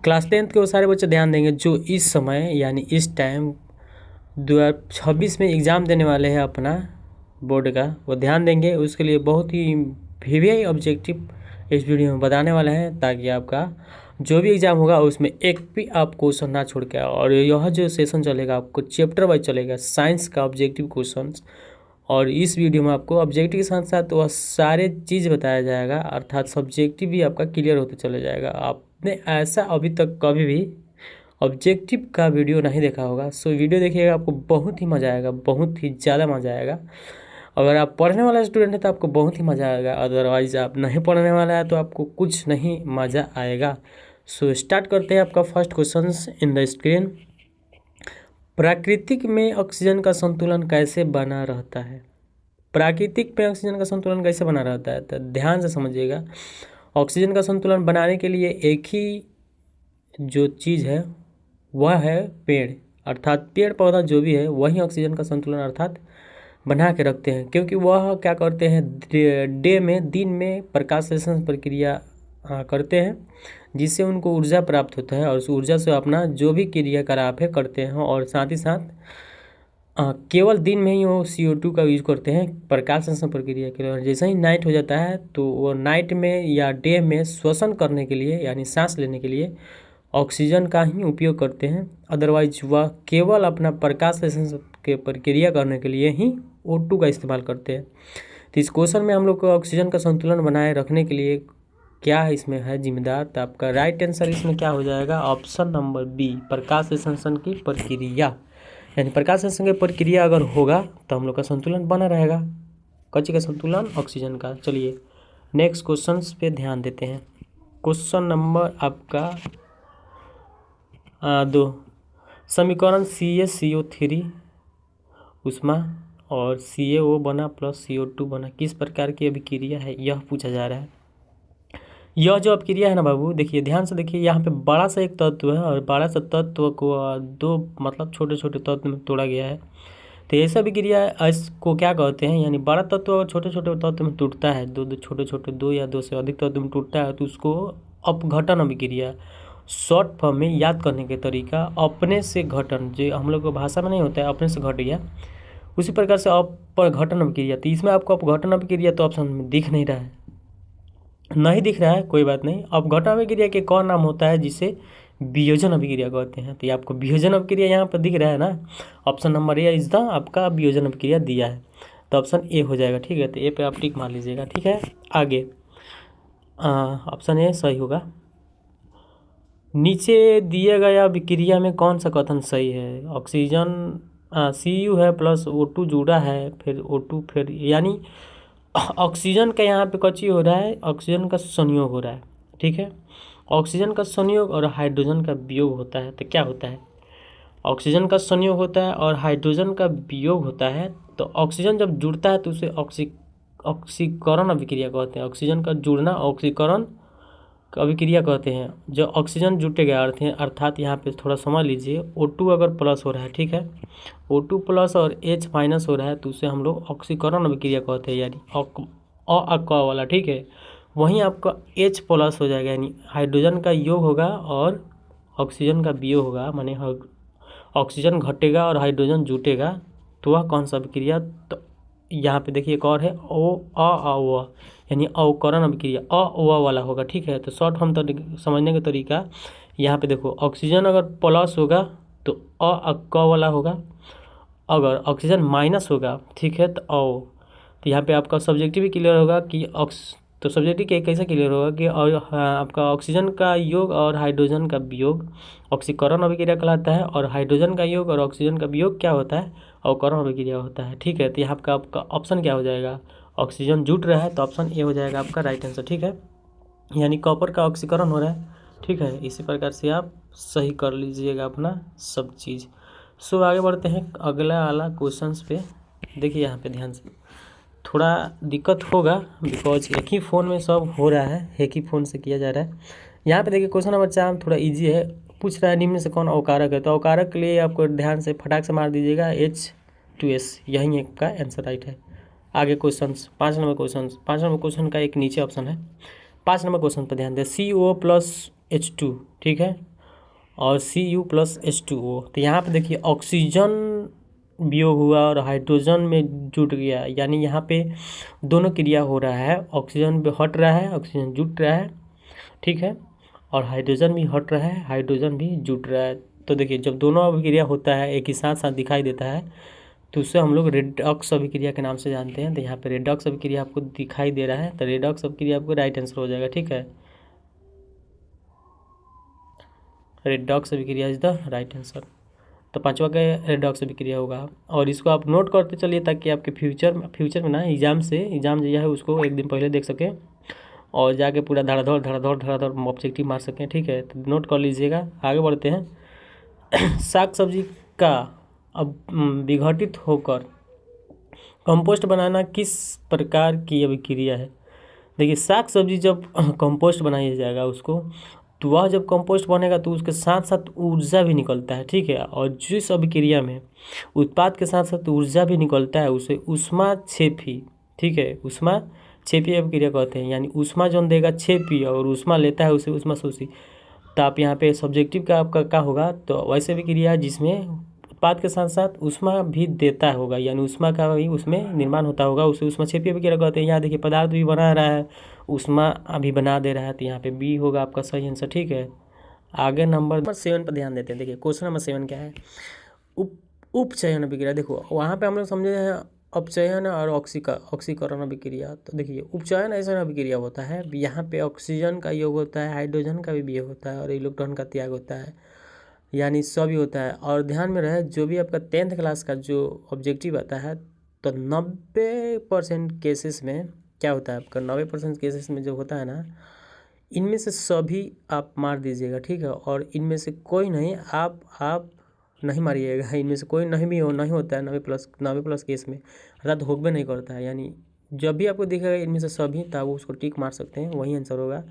Class 10th के वो सारे बच्चे ध्यान देंगे जो इस समय यानी इस टाइम 2026 में एग्ज़ाम देने वाले हैं अपना बोर्ड का, वो ध्यान देंगे। उसके लिए बहुत ही वीवीआई ऑब्जेक्टिव इस वीडियो में बताने वाले हैं, ताकि आपका जो भी एग्ज़ाम होगा उसमें एक भी आप क्वेश्चन ना छोड़ के आओ। और यह जो सेशन चलेगा आपको चैप्टर वाइज चलेगा, साइंस का ऑब्जेक्टिव क्वेश्चन। और इस वीडियो में आपको ऑब्जेक्टिव के साथ साथ वह सारे चीज़ बताया जाएगा, अर्थात सब्जेक्टिव भी आपका क्लियर होते चले जाएगा। आपने ऐसा अभी तक कभी भी ऑब्जेक्टिव का वीडियो नहीं देखा होगा, सो वीडियो देखिएगा, आपको बहुत ही मज़ा आएगा, बहुत ही ज़्यादा मज़ा आएगा। अगर आप पढ़ने वाला स्टूडेंट है तो आपको बहुत ही मज़ा आएगा, अदरवाइज आप नहीं पढ़ने वाला है तो आपको कुछ नहीं मज़ा आएगा। सो स्टार्ट करते हैं। आपका first question in the screen, प्राकृतिक में ऑक्सीजन का संतुलन कैसे बना रहता है? प्राकृतिक में ऑक्सीजन का संतुलन कैसे बना रहता है, तो ध्यान से समझिएगा। ऑक्सीजन का संतुलन बनाने के लिए एक ही जो चीज़ है वह है पेड़, अर्थात पेड़ पौधा जो भी है वही ऑक्सीजन का संतुलन अर्थात बना के रखते हैं, क्योंकि वह क्या करते हैं, दिन में प्रकाश संश्लेषण प्रक्रिया करते हैं, जिससे उनको ऊर्जा प्राप्त होता है और उस ऊर्जा से अपना जो भी क्रियाकलाप है करते हैं। और साथ ही साथ केवल दिन में ही वो CO2 का यूज करते हैं प्रकाश संश्लेषण प्रक्रिया के लिए। और जैसे ही नाइट हो जाता है तो वो नाइट में या डे में श्वसन करने के लिए यानी सांस लेने के लिए ऑक्सीजन का ही उपयोग करते हैं, अदरवाइज वह केवल अपना प्रकाश संश्लेषण के प्रक्रिया करने के लिए ही O2 का इस्तेमाल करते हैं। तो इस क्वेश्चन में हम लोग को ऑक्सीजन का संतुलन बनाए रखने के लिए क्या इसमें है जिम्मेदार, तो आपका राइट आंसर इसमें क्या हो जाएगा, ऑप्शन नंबर बी, प्रकाश संश्लेषण की प्रक्रिया। यानी प्रकाश संश्लेषण की प्रक्रिया अगर होगा तो हम लोग का संतुलन बना रहेगा, कच्चे का संतुलन ऑक्सीजन का। चलिए नेक्स्ट क्वेश्चन पे ध्यान देते हैं। क्वेश्चन नंबर आपका 2, समीकरण CaCO3 ऊष्मा और CaO बना प्लस CO2 बना किस प्रकार की अभिक्रिया है, यह पूछा जा रहा है। यह जो अभिक्रिया है ना बाबू, देखिए ध्यान से देखिए, यहाँ पे बड़ा सा एक तत्व है और बड़ा सा तत्व को दो मतलब छोटे छोटे तत्व में तोड़ा गया है। तो ऐसा अभिक्रिया इसको क्या कहते हैं, यानी बड़ा तत्व और छोटे छोटे तत्व में टूटता है, दो छोटे छोटे दो या दो से अधिक तत्व में टूटता है, तो उसको अपघटन अभिक्रिया, शॉर्ट फॉर्म में याद करने के तरीका अपने से घटन, जो हम लोग को भाषा में नहीं होता है अपने से घट गया, उसी प्रकार से अपघटन अभिक्रिया। तो इसमें आपको अपघटन अभिक्रिया तो ऑप्शन में दिख नहीं रहा है, नहीं दिख रहा है, कोई बात नहीं। अपघटन अभिक्रिया के कौन नाम होता है जिसे वियोजन अभिक्रिया कहते हैं, तो ये आपको वियोजन अभिक्रिया यहाँ पर दिख रहा है ना, option number A is the आपका वियोजन अभिक्रिया दिया है, तो ऑप्शन ए हो जाएगा। ठीक है, तो ए पे आप टिक मार लीजिएगा। ठीक है, आगे ऑप्शन ए सही होगा। नीचे दिए गए अभिक्रिया में कौन सा कथन सही है, ऑक्सीजन Cu है प्लस O2 जुड़ा है, फिर O2 फिर यानी ऑक्सीजन का यहाँ पे कच्ची हो रहा है, ऑक्सीजन का संयोग हो रहा है। ठीक है, ऑक्सीजन का संयोग और हाइड्रोजन का वियोग होता है, तो क्या होता है, ऑक्सीजन का संयोग होता है और हाइड्रोजन का वियोग होता है। तो ऑक्सीजन जब जुड़ता है तो उसे ऑक्सीकरण अभिक्रिया कहते हैं, ऑक्सीजन का जुड़ना ऑक्सीकरण अभिक्रिया कहते हैं। जो ऑक्सीजन जुटेगा अर्थात यहाँ पे थोड़ा समझ लीजिए, O2 अगर प्लस हो रहा है, ठीक है, O2 प्लस और H माइनस हो रहा है तो उसे हम लोग ऑक्सीकरण अभिक्रिया कहते हैं, यानी अ वाला। ठीक है, वहीं आपका H प्लस हो जाएगा, यानी हाइड्रोजन का योग होगा और ऑक्सीजन का वियोग होगा, माने ऑक्सीजन घटेगा और हाइड्रोजन जुटेगा, तो वह कौन सा अभिक्रिया, तो यहाँ पे देखिए एक और है O यानी अवकरण अभिक्रिया, वाला होगा। ठीक है, तो शॉर्ट फॉर्म समझने का तरीका यहाँ पे देखो, ऑक्सीजन अगर प्लस होगा तो क वाला होगा, अगर ऑक्सीजन माइनस होगा, ठीक है, तो तो यहाँ पे आपका सब्जेक्टिव भी क्लियर होगा कि तो सब्जेक्टिव कैसे क्लियर होगा कि आपका ऑक्सीजन का योग और हाइड्रोजन का वियोग ऑक्सीकरण अभिक्रिया कहलाता है, और हाइड्रोजन का योग और ऑक्सीजन का वियोग क्या होता है, अवकरण अभिक्रिया होता है। ठीक है, तो यहाँ का आपका ऑप्शन क्या हो जाएगा, ऑक्सीजन जुट रहा है तो ऑप्शन ए हो जाएगा आपका राइट आंसर। ठीक है, यानी कॉपर का ऑक्सीकरण हो रहा है। ठीक है, इसी प्रकार से आप सही कर लीजिएगा अपना सब चीज़। सो आगे बढ़ते हैं अगला वाला क्वेश्चन पे। देखिए यहाँ पे ध्यान से, थोड़ा दिक्कत होगा बिकॉज एक ही फ़ोन में सब हो रहा है, एक ही फ़ोन से किया जा रहा है। यहाँ पे देखिए क्वेश्चन नंबर 4 थोड़ा इजी है, पूछ रहा है निम्न से कौन अवकारक है, तो अवकारक के लिए आपको ध्यान से फटाक से मार दीजिएगा H2S, यही एक का आंसर राइट है। आगे क्वेश्चन 5 नंबर क्वेश्चन का एक नीचे ऑप्शन है, 5 नंबर क्वेश्चन पर ध्यान दें, CO प्लस H2, ठीक है, और Cu+H2O। तो यहाँ पे देखिए ऑक्सीजन वियोग हुआ और हाइड्रोजन में जुट गया, यानी यहाँ पे दोनों क्रिया हो रहा है, ऑक्सीजन भी हट रहा है, ऑक्सीजन जुट रहा है, ठीक है, और हाइड्रोजन भी हट रहा है, हाइड्रोजन भी जुट रहा है। तो देखिए जब दोनों अभिक्रिया होता है एक ही साथ साथ दिखाई देता है तो उससे हम लोग रेडॉक्स अभिक्रिया के नाम से जानते हैं। तो यहाँ पे रेडॉक्स अभिक्रिया आपको दिखाई दे रहा है, तो रेडॉक्स अभिक्रिया आपको राइट आंसर हो जाएगा, ठीक है। रेडॉक्स अभिक्रिया इज द राइट आंसर। तो पांचवा का रेडॉक्स अभिक्रिया होगा, और इसको आप नोट करते चलिए ताकि आपके फ्यूचर में ना एग्जाम जो है उसको एक दिन पहले देख सकें और जाके पूरा धड़ाधड़ ऑब्जेक्टिव मार सकें, ठीक है। तो नोट कर लीजिएगा। आगे बढ़ते हैं। साग सब्जी का अब विघटित होकर कंपोस्ट बनाना किस प्रकार की अभिक्रिया है। देखिए साग सब्जी जब कंपोस्ट बनाया जाएगा उसको, तो वह जब कंपोस्ट बनेगा तो उसके साथ साथ ऊर्जा भी निकलता है, ठीक है। और जिस अभिक्रिया में उत्पाद के साथ साथ ऊर्जा भी निकलता है उसे ऊष्माक्षेपी, ठीक है, ऊष्माक्षेपी अभिक्रिया कहते हैं। यानी ऊष्मा जो देगा क्षेपी और ऊष्मा लेता है उसे ऊष्माशोषी। तो आप यहाँ पे सब्जेक्टिव का आपका क्या होगा, तो वैसे अभिक्रिया जिसमें उत्पाद के साथ साथ ऊष्मा भी देता होगा, यानी ऊष्मा का भी उसमें निर्माण होता होगा, उसे ऊष्माक्षेपी अभिक्रिया कहते हैं। यहाँ देखिए पदार्थ भी बना रहा है, ऊष्मा अभी बना दे रहा है, तो यहाँ पे बी होगा आपका सही आंसर, ठीक है। आगे नंबर 7 पर ध्यान देते हैं। देखिए क्वेश्चन नंबर 7 क्या है, उपचयन अभिक्रिया। देखो वहाँ पे हम लोग समझे हैं अपचयन और ऑक्सीकरण अभिक्रिया। तो देखिए उपचयन ऐसा अभिक्रिया होता है, यहाँ पे ऑक्सीजन का योग होता है, हाइड्रोजन का भी वियोग होता है और इलेक्ट्रॉन का त्याग होता है, यानी सभी होता है। और ध्यान में रहे जो भी आपका 10th क्लास का जो ऑब्जेक्टिव आता है, तो 90% केसेस में क्या होता है आपका, 90% केसेस में जो होता है ना, इनमें से सभी आप मार दीजिएगा, ठीक है। और इनमें से कोई नहीं आप नहीं मारिएगा, इनमें से कोई नहीं होता है 90+ केस में, अर्थात होगबे नहीं करता है। यानी जब भी आपको दिखेगा इनमें से सभी, तो आप उसको टिक मार सकते हैं, वही आंसर होगा।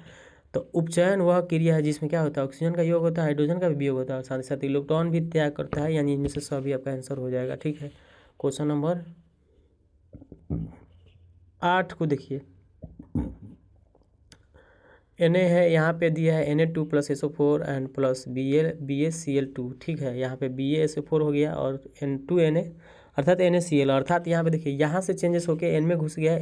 तो उपचयन वह क्रिया है जिसमें क्या होता है, ऑक्सीजन का योग होता है, हाइड्रोजन का भी वियोग होता है, साथ ही साथ इलेक्ट्रॉन भी त्याग करता है, यानी इनमें से सभी आपका आंसर हो जाएगा, ठीक है। क्वेश्चन नंबर 8 को देखिए, Na है, यहाँ पे दिया है Na2+SO4 एंड प्लस BaCl2, ठीक है। यहाँ पे BaSO4 हो गया और N2Na अर्थात NaCl, अर्थात यहाँ पे देखिए यहाँ से चेंजेस होके N में घुस गया,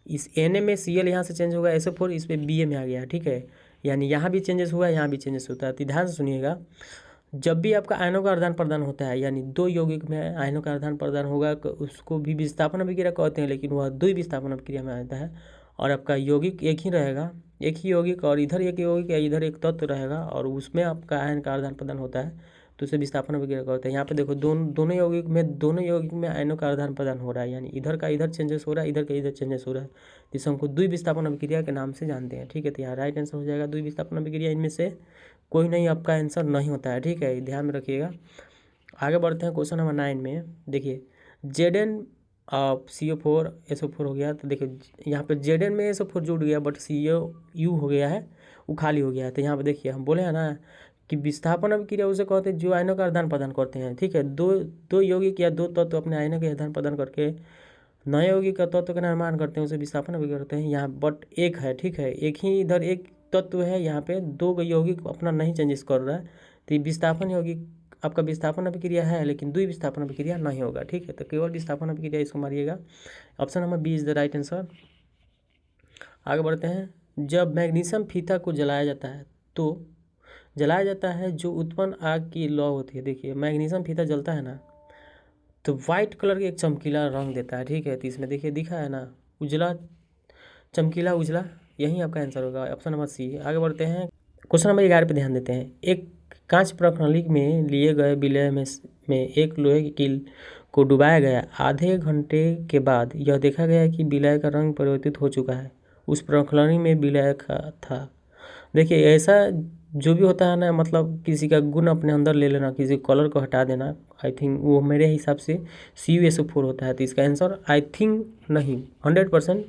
इस Na में Cl यहाँ से चेंज होगा, SO4 इस पर Ba में आ गया, ठीक है। यानी यहाँ भी चेंजेस हुआ, यहाँ भी चेंजेस होता है। तो ध्यान से सुनिएगा, जब भी आपका आयनों का आदान प्रदान होता है, यानी दो यौगिक में आयनों का आदान प्रदान होगा, उसको भी विस्थापन अभिक्रिया कहते हैं, लेकिन वह द्विविस्थापन अभिक्रिया में आता है। और आपका यौगिक एक ही रहेगा, एक ही यौगिक, और इधर एक यौगिक या इधर एक तत्व रहेगा और उसमें आपका आयन का आदान प्रदान होता है, तो उसे विस्थापन अभिक्रिया कहते हैं। यहाँ पे देखो दोनों यौगिक में आयनों का आदान प्रदान हो रहा है, यानी इधर का इधर चेंजेस हो रहा है, इधर का इधर चेंजेस हो रहा है, जिसे हमको द्विविस्थापन अभिक्रिया के नाम से जानते हैं, ठीक है। तो यहाँ राइट आंसर हो जाएगा द्विविस्थापन अभिक्रिया, इनमें से कोई नहीं आपका आंसर नहीं होता है, ठीक है, ध्यान में रखिएगा। आगे बढ़ते हैं क्वेश्चन नंबर 9 में। देखिए Zn CO4SO4 हो गया, तो देखिए यहाँ पे Zn में SO4 जुड़ गया, बट CU हो गया है, वो खाली हो गया है। तो यहाँ पे देखिए हम बोले हैं ना कि विस्थापन अभिक्रिया उसे कहते हैं जो आयनों का आदान प्रदान करते हैं, ठीक है। दो यौगिक या दो तत्व अपने आयनों के आदान प्रदान करके नए यौगिक का तत्व का निर्माण करते हैं, उसे विस्थापन अभिक्रिया करते हैं। यहाँ बट एक है, ठीक है, एक ही इधर एक तत्व है, यहाँ पे दो यौगिक अपना नहीं चेंजेस कर रहा है, तो विस्थापन यौगिक आपका विस्थापन अभिक्रिया है, लेकिन द्विविस्थापन अभिक्रिया नहीं होगा, ठीक है। तो केवल विस्थापन अभिक्रिया इसको मारिएगा, option number B is the right answer. आगे बढ़ते हैं। जब मैग्नीशियम फीता को जलाया जाता है तो जो उत्पन्न आग की लौ होती है। देखिए मैग्नीशियम फीता जलता है ना, तो वाइट कलर के एक चमकीला रंग देता है, ठीक है। तो इसमें देखिए दिखा है ना, उजला, चमकीला उजला, यही आपका आंसर होगा, ऑप्शन नंबर सी। आगे बढ़ते हैं, क्वेश्चन नंबर 11 पे ध्यान देते हैं। एक कांच प्रणाली में लिए गए विलय में एक लोहे की कील को डुबाया गया, आधे घंटे के बाद यह देखा गया कि विलय का रंग परिवर्तित हो चुका है, उस प्रणाली में विलय था। देखिए ऐसा जो भी होता है ना, मतलब किसी का गुण अपने अंदर ले लेना, किसी कलर को हटा देना, आई थिंक वो मेरे हिसाब से CuSO4 होता है। तो इसका आंसर आई थिंक नहीं 100%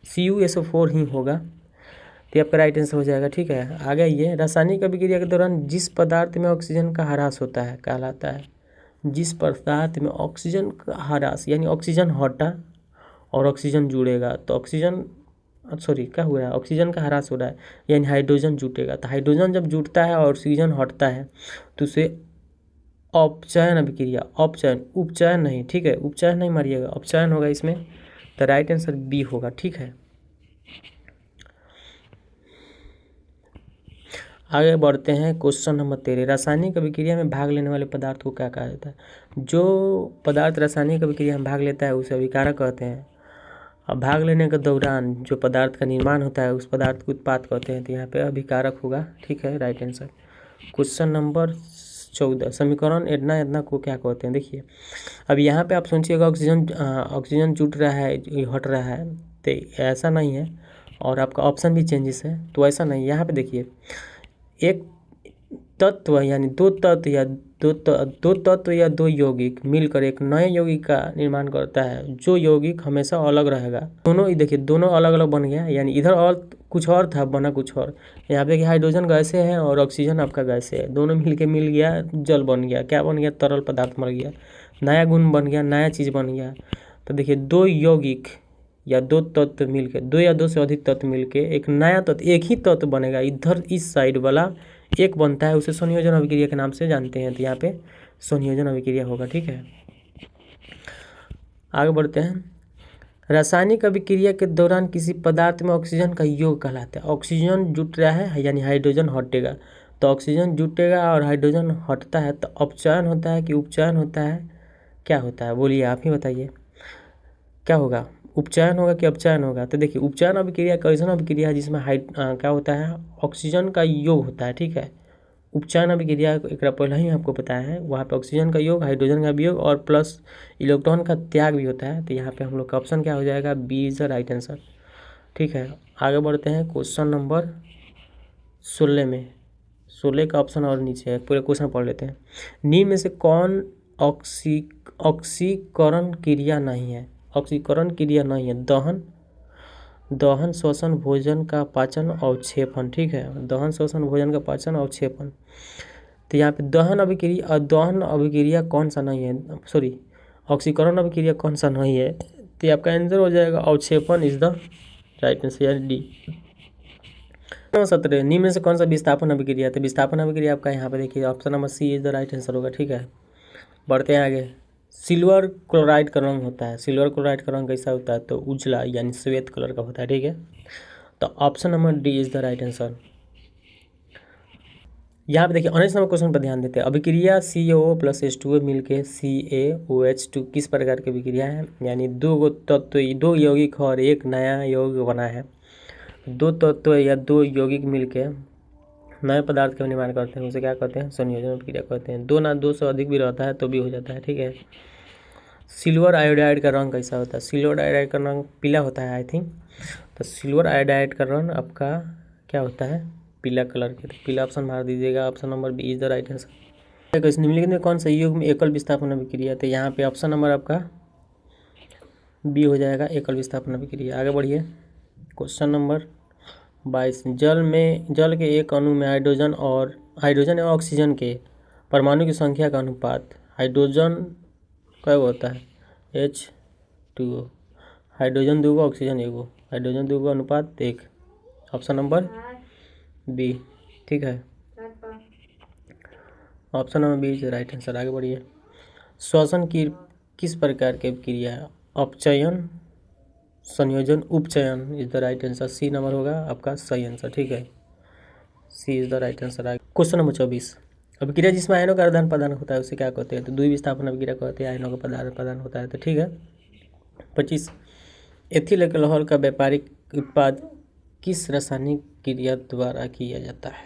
CuSO4 ही होगा, तो आपका राइट आंसर हो जाएगा, ठीक है। आगे ये रासायनिक अभिक्रिया के दौरान जिस पदार्थ में ऑक्सीजन का ह्रास होता है कहलाता है, जिस पदार्थ में ऑक्सीजन का ह्रास, यानी ऑक्सीजन हटा और ऑक्सीजन जुड़ेगा, तो ऑक्सीजन सॉरी क्या हो रहा है, ऑक्सीजन का ह्रास हो रहा है, यानी हाइड्रोजन जुटेगा। तो हाइड्रोजन जब जुटता है और ऑक्सीजन हटता है तो उसे अपचयन अभिक्रिया, अपचयन, उपचयन नहीं, ठीक है, उपचयन नहीं मारिएगा, अपचयन होगा इसमें। तो राइट आंसर बी होगा, ठीक है। आगे बढ़ते हैं क्वेश्चन नंबर 13। रासायनिक अभिक्रिया में भाग लेने वाले पदार्थ को क्या कहा जाता है? जो पदार्थ रासायनिक अभिक्रिया में भाग लेता है उसे अभिकारक कहते हैं। अब भाग लेने के दौरान जो पदार्थ का निर्माण होता है उस पदार्थ को उत्पाद कहते हैं। तो यहाँ पे अभिकारक होगा, ठीक है, राइट आंसर। Question number 14। समीकरण एडना एडना को क्या कहते हैं? देखिए अब यहाँ पे आप सोचिएगा ऑक्सीजन जुट रहा है, हट रहा है, तो ऐसा नहीं है। और आपका ऑप्शन भी चेंजेस है, तो ऐसा नहीं। यहाँ पे देखिए एक तत्व यानी दो तत्व या दो यौगिक मिलकर एक नए यौगिक का निर्माण करता है। जो यौगिक हमेशा अलग रहेगा, दोनों ही देखिए दोनों अलग अलग बन गया, यानी इधर और कुछ और था, बना कुछ और। यहाँ पे हाइड्रोजन गैसे है और ऑक्सीजन आपका गैसे है, दोनों मिल गया, जल बन गया। क्या बन गया? तरल पदार्थ बन गया, नया गुण बन गया, नया चीज़ बन गया। तो देखिए दो यौगिक या दो तत्व मिलके, दो या दो से अधिक तत्व मिलके एक नया तत्व, एक ही तत्व बनेगा। इधर इस साइड वाला एक बनता है, उसे संयोजन अभिक्रिया के नाम से जानते हैं। तो यहाँ पे संयोजन अभिक्रिया होगा, ठीक है। आगे बढ़ते हैं। रासायनिक अभिक्रिया के दौरान किसी पदार्थ में ऑक्सीजन का योग कहलाता है। ऑक्सीजन जुट रहा है यानी हाइड्रोजन हटेगा, तो ऑक्सीजन जुटेगा और हाइड्रोजन हटता है, तो अपचयन होता है कि उपचयन होता है? क्या होता है बोलिए, आप ही बताइए, क्या होगा? उपचयन होगा कि अपचयन होगा? तो देखिए उपचयन अभिक्रिया कैसन अभिक्रिया है जिसमें क्या होता है, ऑक्सीजन का योग होता है, ठीक है। उपचयन अभिक्रिया एक पहले ही आपको बताया है, वहाँ पे ऑक्सीजन का योग, हाइड्रोजन का वियोग और प्लस इलेक्ट्रॉन का त्याग भी होता है। तो यहाँ पे हम लोग का ऑप्शन क्या हो जाएगा? B is the right answer, ठीक है। आगे बढ़ते हैं क्वेश्चन नंबर 16 में। 16 का ऑप्शन और नीचे है, पूरे क्वेश्चन पढ़ लेते हैं। निम्न में से कौन ऑक्सीकरण क्रिया नहीं है? ऑक्सीकरण क्रिया नहीं है। दहन, श्वसन, भोजन का पाचन और क्षेपण, ठीक है। दहन, श्वसन, भोजन का पाचन और क्षेपण। तो यहाँ पे दहन अभिक्रिया कौन सा नहीं है, सॉरी ऑक्सीकरण अभिक्रिया कौन सा नहीं है? तो आपका आंसर हो जाएगा अवक्षेपण इज द राइट आंसर, यानी डी। 17। निम्न में से कौन सा विस्थापन अभिक्रिया? तो विस्थापन अभिक्रिया आपका यहाँ पे देखिए option number C is the right answer होगा, ठीक है। बढ़ते हैं आगे। सिल्वर क्लोराइड का रंग होता है, सिल्वर क्लोराइड का रंग कैसा होता है? तो उजला यानी श्वेत कलर का होता है, ठीक है। तो option number D is the right answer. यहाँ पे देखिए 19 नंबर क्वेश्चन पर ध्यान देते हैं। अभिक्रिया CaO प्लस H2O मिल के CaOH2 किस प्रकार की अभिक्रिया है? यानी दो तत्व, दो यौगिक और एक नया यौगिक बना है। दो तत्व या दो यौगिक मिलके नए पदार्थ का निर्माण करते हैं, उसे क्या कहते हैं? संयोजन अभिक्रिया कहते हैं। दो से अधिक भी रहता है तो भी हो जाता है, ठीक है। सिल्वर आयोडाइड का रंग कैसा होता है? सिल्वर आयोडाइड का रंग पीला होता है आई थिंक। तो सिल्वर आयोडाइड का रंग आपका क्या होता है? पीला कलर के। तो पीला ऑप्शन मार दीजिएगा, option number B is the right answer. निम्नलिखित में कौन सा युग में एकल विस्थापन अभिक्रिया? तो यहाँ पे ऑप्शन नंबर आपका बी हो जाएगा, एकल विस्थापन अभिक्रिया। आगे बढ़िए क्वेश्चन नंबर 22। जल के एक अणु में हाइड्रोजन एवं ऑक्सीजन के परमाणु की संख्या का अनुपात, हाइड्रोजन क्या होता है? H2O, हाइड्रोजन 2 ऑक्सीजन 1, हाइड्रोजन 2 अनुपात 1, ऑप्शन नंबर बी, ठीक है। Option number B is right answer. आगे बढ़िए। श्वसन की किस प्रकार की क्रिया है? अपचयन, संयोजन, उपचयन is the right answer. C number होगा आपका सही आंसर, ठीक है। C is the right answer. Question number 24। अभिक्रिया जिसमें आयनों का आदान प्रदान होता है उसे क्या कहते हैं? तो द्विविस्थापन अभिक्रिया कहते हैं, आयनों का आदान प्रदान होता है, तो ठीक है। 25। एथिल अल्कोहल का व्यापारिक उत्पाद किस रासायनिक क्रिया द्वारा किया जाता है?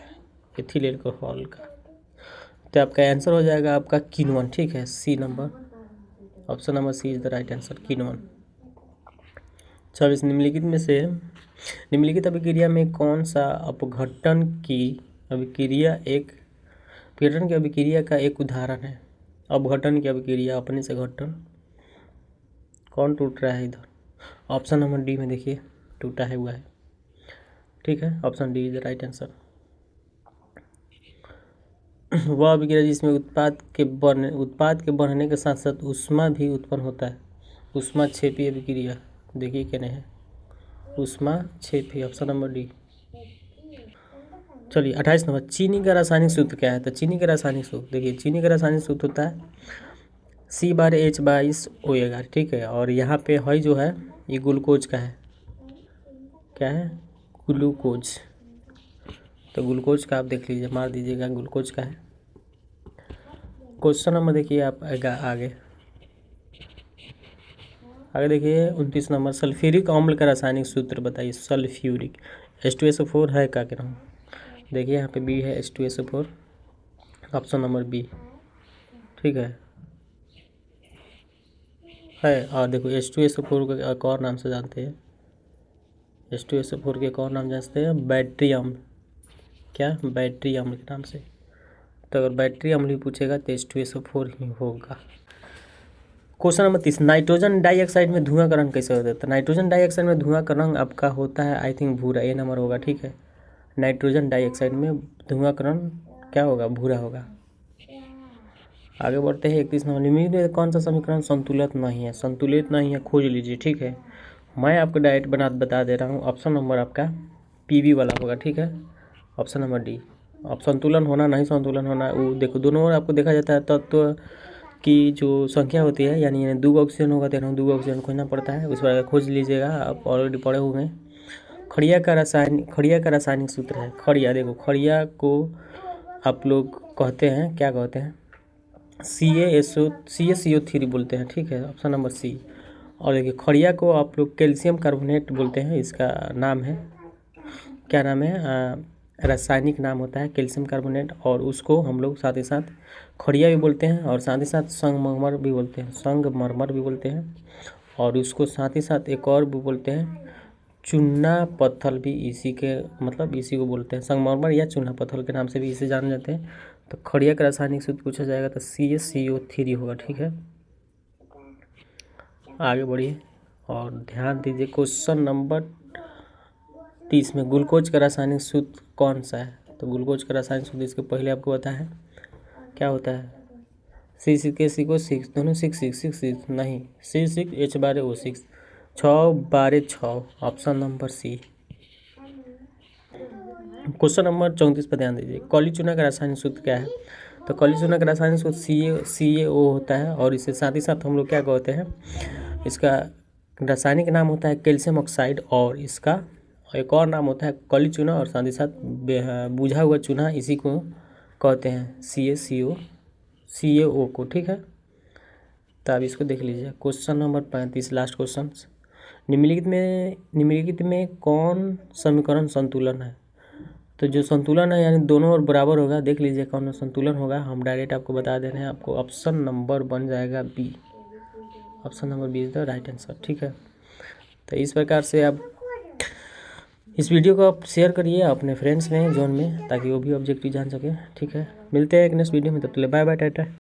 एथिल अल्कोहल का, तो आपका आंसर हो जाएगा आपका कीनोन, ठीक है। C number, option number C is the right answer, ketone. 26। निम्नलिखित अभिक्रिया में कौन सा अपघटन की अभिक्रिया का एक उदाहरण है? अपघटन की अभिक्रिया, अपने से घटन, कौन टूट रहा है इधर? ऑप्शन नंबर डी में देखिए टूटा है हुआ है, ठीक है। Option D is the right answer. वह अभिक्रिया जिसमें उत्पाद के बढ़ने के साथ साथ ऊष्मा भी उत्पन्न होता है, ऊष्मा क्षेपी अभिक्रिया, देखिए क्या नहीं है, उष्मा क्षेपी, ऑप्शन नंबर डी। चलिए 28 नंबर, चीनी का रासायनिक सूत्र क्या है? तो चीनी का रासायनिक सूत्र देखिए, चीनी का रासायनिक सूत्र होता है C/H22O11, ठीक है। और यहाँ पे है जो है ये ग्लूकोज का है, क्या है? ग्लूकोज। तो ग्लूकोज का आप देख लीजिए, मार दीजिएगा, ग्लूकोज का है। क्वेश्चन नंबर देखिए आप आगे देखिए 29 नंबर, सल्फ्यूरिक अम्ल का रासायनिक सूत्र बताइए। सल्फ्यूरिक H2SO4 है क्या कह रहा हूँ? देखिए यहाँ पे बी है H2SO4, ऑप्शन नंबर बी, ठीक है। और देखो H2SO4 को एक और नाम से जानते हैं, H2SO4 के एक और नाम जानते हैं, बैटरी अम्ल। क्या? बैटरी अम्ल के नाम से। तो अगर बैटरी अम्ल भी पूछेगा तो H2SO4 ही होगा। क्वेश्चन नंबर 30, नाइट्रोजन डाइऑक्साइड में धुआं का रंग कैसे होता है? तो नाइट्रोजन डाइऑक्साइड में धुआं का रंग आपका होता है आई थिंक भूरा, ए नंबर होगा, ठीक है। नाइट्रोजन डाइऑक्साइड में धुआं का रंग क्या होगा? भूरा होगा। आगे बढ़ते हैं 31 नंबर, निम्नलिखित में कौन सा समीकरण संतुलित नहीं है? संतुलित नहीं है, खोज लीजिए, ठीक है। मैं आपको डायरेक्ट बता दे रहा हूँ, ऑप्शन नंबर आपका PB वाला होगा, ठीक है, ऑप्शन नंबर डी। अब संतुलन होना नहीं संतुलन होना, वो देखो दोनों ओर आपको देखा जाता है तत्व की जो संख्या होती है, यानी 2 ऑक्सीजन होगा तो 2 ऑक्सीजन खोजना पड़ता है, उस पर खोज लीजिएगा, आप ऑलरेडी पढ़े हुए हैं। खड़िया का रासायनिक सूत्र है, खड़िया। देखो खड़िया को आप लोग कहते हैं, क्या कहते हैं? CaCO3 बोलते हैं, ठीक है, ऑप्शन नंबर सी। और देखिए खड़िया को आप लोग कैल्शियम कार्बोनेट बोलते हैं, इसका नाम है, क्या नाम है? रासायनिक नाम होता है कैल्शियम कार्बोनेट। और उसको हम लोग साथ ही साथ खड़िया भी बोलते हैं, और साथ ही साथ संगमरमर भी बोलते हैं, संगमरमर भी बोलते हैं। और उसको साथ ही साथ एक और भी बोलते हैं, चूना पत्थर भी, इसी के मतलब इसी को बोलते हैं, संगमरमर या चूना पत्थर के नाम से भी इसे जाने जाते हैं। तो खड़िया का रासायनिक सूत्र पूछा जाएगा तो CaCO3 होगा, ठीक है। आगे बढ़िए और ध्यान दीजिए, क्वेश्चन नंबर 30 में ग्लूकोज का रासायनिक सूत्र कौन सा है? तो ग्लूकोज का रासायनिक सूत्र इसके पहले आपको पता है क्या होता है? C6H12O6, दोनों 6 नहीं, C6H12O6, 6 option number C. Question number 34 पर ध्यान दीजिए, काली चूना का रासायनिक सूत्र क्या है? तो काली चूना का रासायनिक सूत्र CaO होता है, और इसके साथ ही साथ हम लोग क्या कहते हैं, इसका रासायनिक नाम होता है कैल्शियम ऑक्साइड, और इसका एक और नाम होता है काली चूना, और साथ ही साथ बुझा हुआ चूना, इसी को कहते हैं CaO को, ठीक है। तो आप इसको देख लीजिए। क्वेश्चन नंबर 35, लास्ट क्वेश्चन, निम्नलिखित में कौन समीकरण संतुलन है? तो जो संतुलन है यानी दोनों ओर बराबर होगा, देख लीजिए कौन संतुलन होगा, हम डायरेक्ट आपको बता दे रहे हैं। आपको ऑप्शन नंबर बन जाएगा B, option number B is the right answer, ठीक है। तो इस प्रकार से आप इस वीडियो को आप शेयर करिए अपने फ्रेंड्स में, जोन में, ताकि वो भी ऑब्जेक्टिव जान सके, ठीक है। मिलते हैं एक नेक्स्ट वीडियो में, तब तक बाय बाय, टाटा।